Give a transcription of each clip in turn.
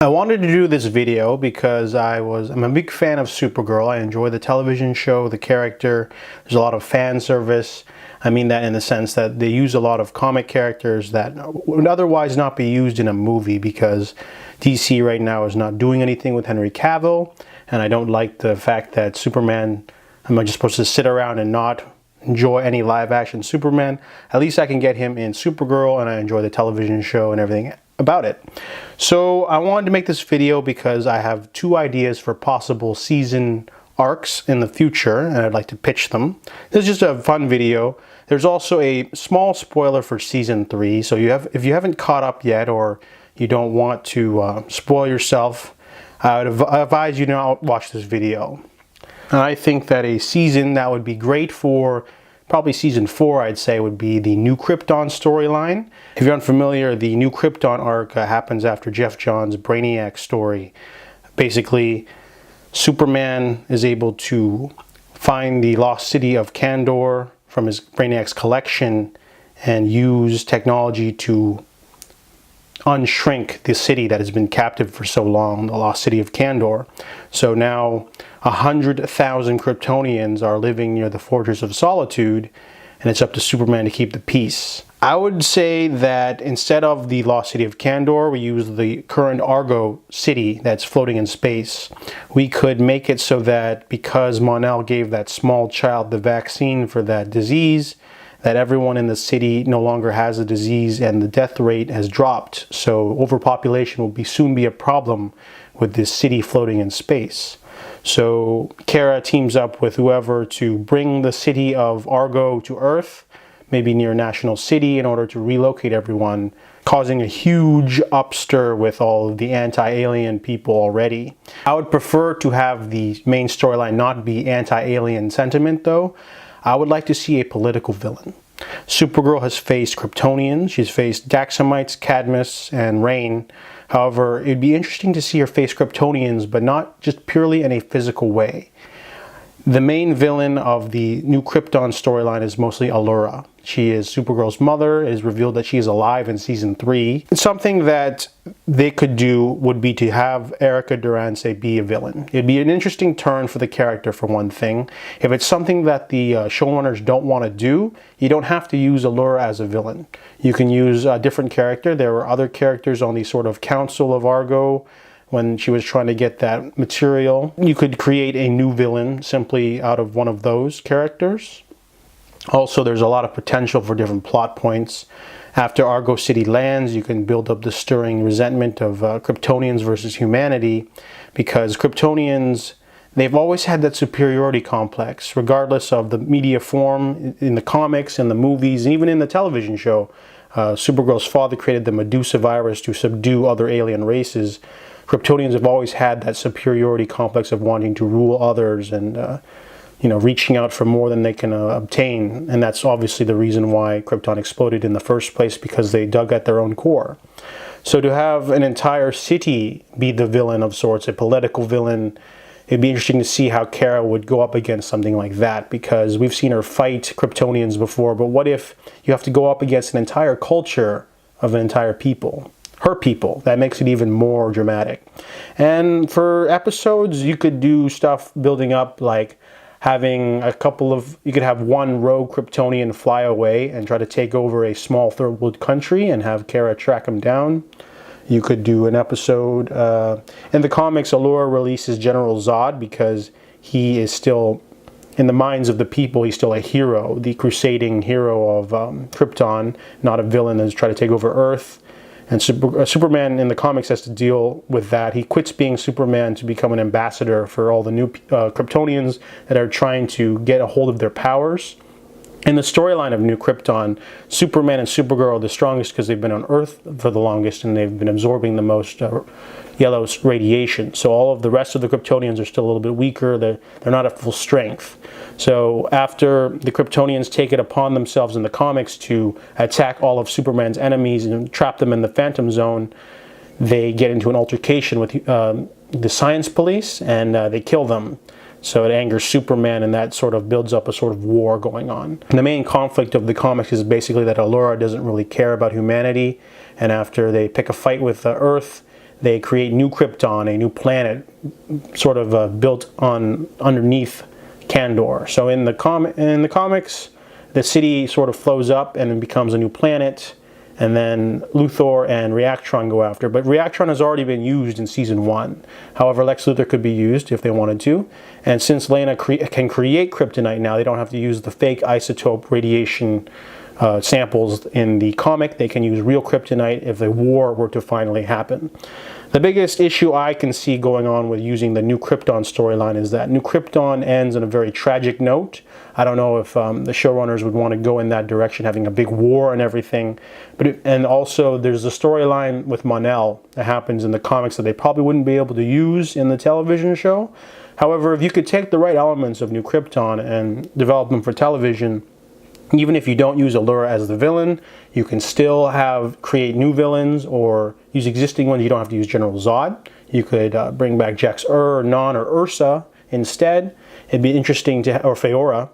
I wanted to do this video because I'm a big fan of Supergirl. I enjoy the television show, the character. There's a lot of fan service. I mean that in the sense that they use a lot of comic characters that would otherwise not be used in a movie because DC right now is not doing anything with Henry Cavill, and I don't like the fact that Superman, am I just supposed to sit around and not enjoy any live action Superman? At least I can get him in Supergirl, and I enjoy the television show and everything about it. So I wanted to make this video because I have two ideas for possible season arcs in the future, and I'd like to pitch them. This is just a fun video. There's also a small spoiler for season 3, so if you haven't caught up yet, or you don't want to spoil yourself, I would advise you to not watch this video. And I think that a season that would be great for probably season 4, I'd say, would be the New Krypton storyline. If you're unfamiliar, the New Krypton arc happens after Jeff Johns' Brainiac story. Basically, Superman is able to find the lost city of Kandor from his Brainiac's collection and use technology to unshrink the city that has been captive for so long, the lost city of Kandor. So now 100,000 Kryptonians are living near the Fortress of Solitude, and it's up to Superman to keep the peace. I would say that instead of the lost city of Kandor, we use the current Argo city that's floating in space. We could make it so that because Mon-El gave that small child the vaccine for that disease, that everyone in the city no longer has the disease and the death rate has dropped. So overpopulation will soon be a problem with this city floating in space. So Kara teams up with whoever to bring the city of Argo to Earth, maybe near National City, in order to relocate everyone, causing a huge upstir with all of the anti-alien people already. I would prefer to have the main storyline not be anti-alien sentiment though. I would like to see a political villain. Supergirl has faced Kryptonians, she's faced Daxamites, Cadmus, and Rain. However, it'd be interesting to see her face Kryptonians, but not just purely in a physical way. The main villain of the New Krypton storyline is mostly Allura. She is Supergirl's mother. It is revealed that she is alive in season 3. Something that they could do would be to have Erica Durance be a villain. It'd be an interesting turn for the character, for one thing. If it's something that the showrunners don't want to do, you don't have to use Allura as a villain. You can use a different character. There were other characters on the sort of Council of Argo when she was trying to get that material. You could create a new villain simply out of one of those characters. Also, there's a lot of potential for different plot points. After Argo City lands, you can build up the stirring resentment of Kryptonians versus humanity, because Kryptonians, they've always had that superiority complex, regardless of the media form, in the comics, in the movies, and even in the television show. Supergirl's father created the Medusa virus to subdue other alien races. Kryptonians have always had that superiority complex of wanting to rule others and reaching out for more than they can obtain. And that's obviously the reason why Krypton exploded in the first place, because they dug at their own core. So to have an entire city be the villain of sorts, a political villain, it'd be interesting to see how Kara would go up against something like that, because we've seen her fight Kryptonians before, but what if you have to go up against an entire culture of an entire people? Her people. That makes it even more dramatic. And for episodes, you could do stuff building up, like having you could have one rogue Kryptonian fly away and try to take over a small third world country and have Kara track him down. You could do an episode, in the comics, Allura releases General Zod because he is still, in the minds of the people, he's still a hero, the crusading hero of Krypton, not a villain that's trying to take over Earth. And Superman in the comics has to deal with that. He quits being Superman to become an ambassador for all the new Kryptonians that are trying to get a hold of their powers. In the storyline of New Krypton, Superman and Supergirl are the strongest because they've been on Earth for the longest and they've been absorbing the most yellow radiation. So all of the rest of the Kryptonians are still a little bit weaker. They're not at full strength. So after the Kryptonians take it upon themselves in the comics to attack all of Superman's enemies and trap them in the Phantom Zone, they get into an altercation with the Science Police and they kill them. So it angers Superman, and that sort of builds up a sort of war going on. And the main conflict of the comics is basically that Allura doesn't really care about humanity, and after they pick a fight with Earth, they create New Krypton, a new planet, sort of built on underneath Kandor. So in the comics, the city sort of flows up and it becomes a new planet, and then Luthor and Reactron go after. But Reactron has already been used in season 1. However, Lex Luthor could be used if they wanted to. And since Lena can create kryptonite now, they don't have to use the fake isotope radiation samples in the comic. They can use real kryptonite if the war were to finally happen. The biggest issue I can see going on with using the New Krypton storyline is that New Krypton ends on a very tragic note. I don't know if the showrunners would want to go in that direction, having a big war and everything. And also there's a storyline with Mon-El that happens in the comics that they probably wouldn't be able to use in the television show. However, if you could take the right elements of New Krypton and develop them for television, even if you don't use Allura as the villain, you can still create new villains or use existing ones. You don't have to use General Zod. You could bring back Jax or Non or Ursa instead. It'd be interesting or Feora.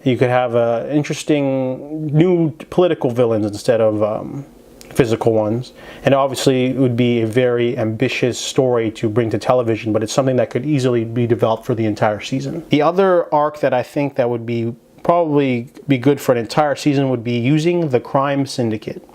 You could have interesting new political villains instead of physical ones. And obviously it would be a very ambitious story to bring to television, but it's something that could easily be developed for the entire season. The other arc that I think that would probably be good for an entire season would be using the Crime Syndicate.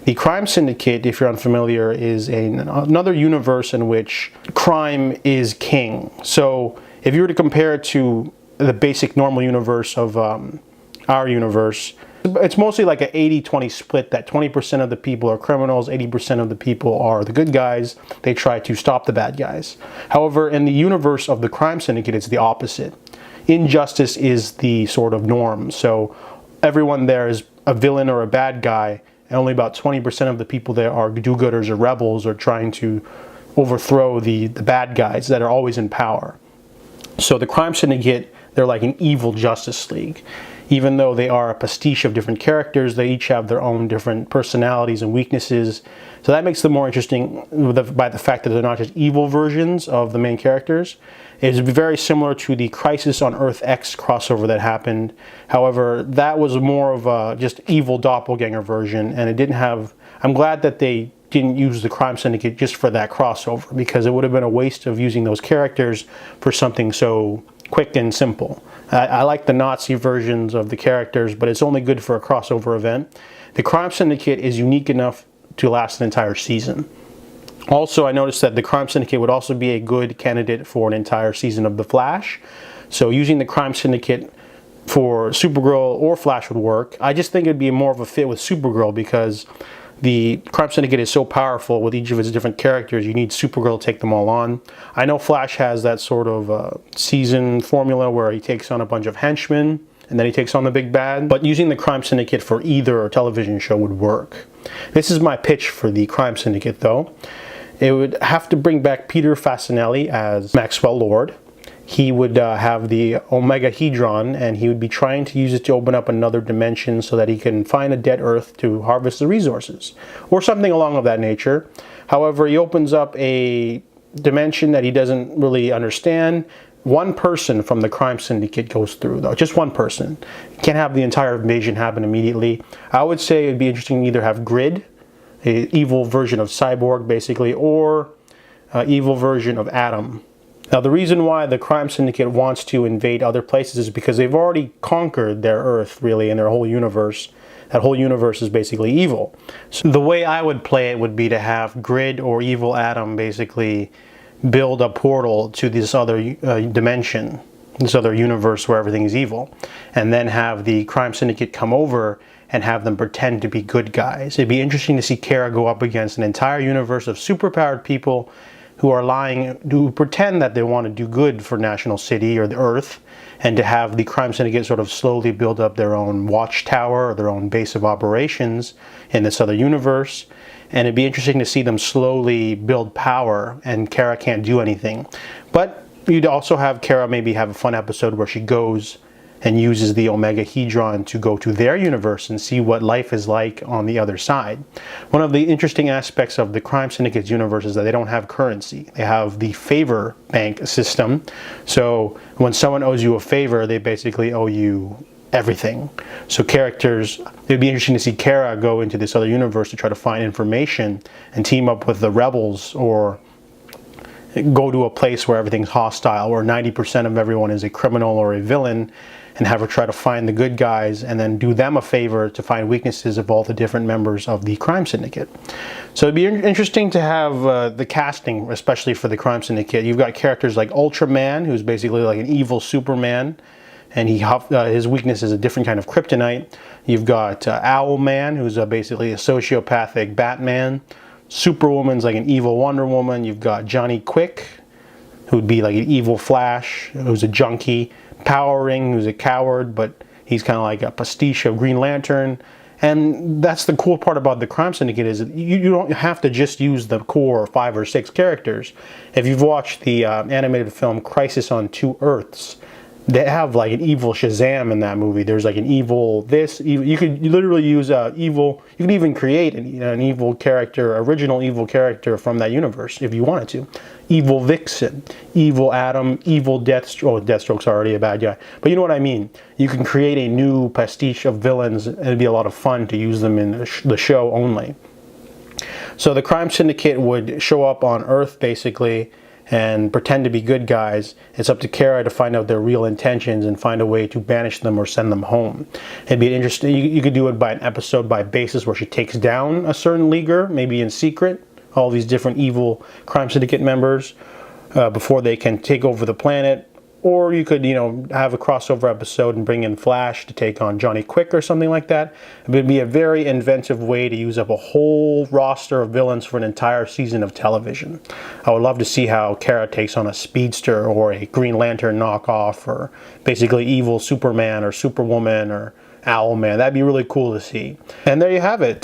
The Crime Syndicate, if you're unfamiliar, is another universe in which crime is king. So if you were to compare it to the basic normal universe of our universe, it's mostly like an 80-20 split, that 20% of the people are criminals, 80% of the people are the good guys. They try to stop the bad guys. However, in the universe of the Crime Syndicate, it's the opposite. Injustice is the sort of norm. So everyone there is a villain or a bad guy, and only about 20% of the people there are do-gooders or rebels or trying to overthrow the bad guys that are always in power. So the Crime Syndicate, they're like an evil Justice League. Even though they are a pastiche of different characters, they each have their own different personalities and weaknesses. So that makes them more interesting by the fact that they're not just evil versions of the main characters. It's very similar to the Crisis on Earth X crossover that happened. However, that was more of a just evil doppelganger version, and it didn't have... I'm glad that they didn't use the Crime Syndicate just for that crossover, because it would have been a waste of using those characters for something so quick and simple. I like the Nazi versions of the characters, but it's only good for a crossover event. The Crime Syndicate is unique enough to last an entire season. Also, I noticed that the Crime Syndicate would also be a good candidate for an entire season of The Flash. So using the Crime Syndicate for Supergirl or Flash would work. I just think it'd be more of a fit with Supergirl because the Crime Syndicate is so powerful with each of its different characters. You need Supergirl to take them all on. I know Flash has that sort of season formula where he takes on a bunch of henchmen and then he takes on the big bad. But using the Crime Syndicate for either television show would work. This is my pitch for the Crime Syndicate though. It would have to bring back Peter Facinelli as Maxwell Lord. He would have the Omega Hedron, and he would be trying to use it to open up another dimension so that he can find a dead Earth to harvest the resources, or something along of that nature. However, he opens up a dimension that he doesn't really understand. One person from the Crime Syndicate goes through, though, just one person. Can't have the entire invasion happen immediately. I would say it'd be interesting to either have Grid, an evil version of Cyborg, basically, or an evil version of Atom. Now, the reason why the Crime Syndicate wants to invade other places is because they've already conquered their Earth, really, and their whole universe. That whole universe is basically evil. So the way I would play it would be to have Grid or Evil Atom basically build a portal to this other dimension, this other universe where everything is evil, and then have the Crime Syndicate come over and have them pretend to be good guys. It'd be interesting to see Kara go up against an entire universe of superpowered people who are lying, who pretend that they want to do good for National City or the Earth, and to have the Crime Syndicate sort of slowly build up their own watchtower or their own base of operations in this other universe. And it'd be interesting to see them slowly build power, and Kara can't do anything. But you'd also have Kara maybe have a fun episode where she goes and uses the Omega Hedron to go to their universe and see what life is like on the other side. One of the interesting aspects of the Crime Syndicate's universe is that they don't have currency. They have the favor bank system. So when someone owes you a favor, they basically owe you everything. So characters, it'd be interesting to see Kara go into this other universe to try to find information and team up with the rebels, or go to a place where everything's hostile, where 90% of everyone is a criminal or a villain, and have her try to find the good guys and then do them a favor to find weaknesses of all the different members of the crime syndicate. So it'd be interesting to have the casting, especially for the crime syndicate. You've got characters like Ultraman, who's basically like an evil Superman, and his weakness is a different kind of kryptonite. You've got Owlman, who's basically a sociopathic Batman. Superwoman's like an evil Wonder Woman. You've got Johnny Quick, who'd be like an evil Flash, who's a junkie. Power Ring, who's a coward, but he's kind of like a pastiche of Green Lantern. And that's the cool part about the crime syndicate, is that you don't have to just use the core 5 or 6 characters. If you've watched the animated film Crisis on Two Earths, they have like an evil Shazam in that movie. There's like an evil this, evil, you could literally use evil, you could even create an evil character, original evil character from that universe if you wanted to. Evil Vixen, evil Atom, evil Deathstroke. Oh, Deathstroke's already a bad guy, but you know what I mean. You can create a new pastiche of villains, and it'd be a lot of fun to use them in the show only. So the crime syndicate would show up on Earth basically and pretend to be good guys. It's up to Kara to find out their real intentions and find a way to banish them or send them home. It'd be interesting. You could do it by an episode by basis, where she takes down a certain leaguer, maybe in secret, all these different evil crime syndicate members before they can take over the planet. Or you could, have a crossover episode and bring in Flash to take on Johnny Quick or something like that. It would be a very inventive way to use up a whole roster of villains for an entire season of television. I would love to see how Kara takes on a speedster or a Green Lantern knockoff, or basically evil Superman or Superwoman or Owlman. That'd be really cool to see. And there you have it.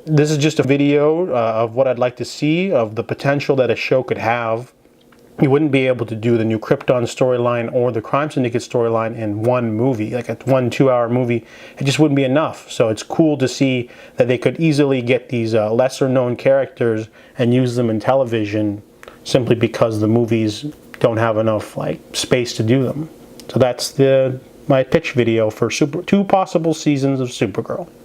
This is just a video of what I'd like to see, of the potential that a show could have. You wouldn't be able to do the New Krypton storyline or the Crime Syndicate storyline in one movie, like a 1-2-hour movie. It just wouldn't be enough. So it's cool to see that they could easily get these lesser known characters and use them in television, simply because the movies don't have enough space to do them. So that's my pitch video for 2 possible seasons of Supergirl.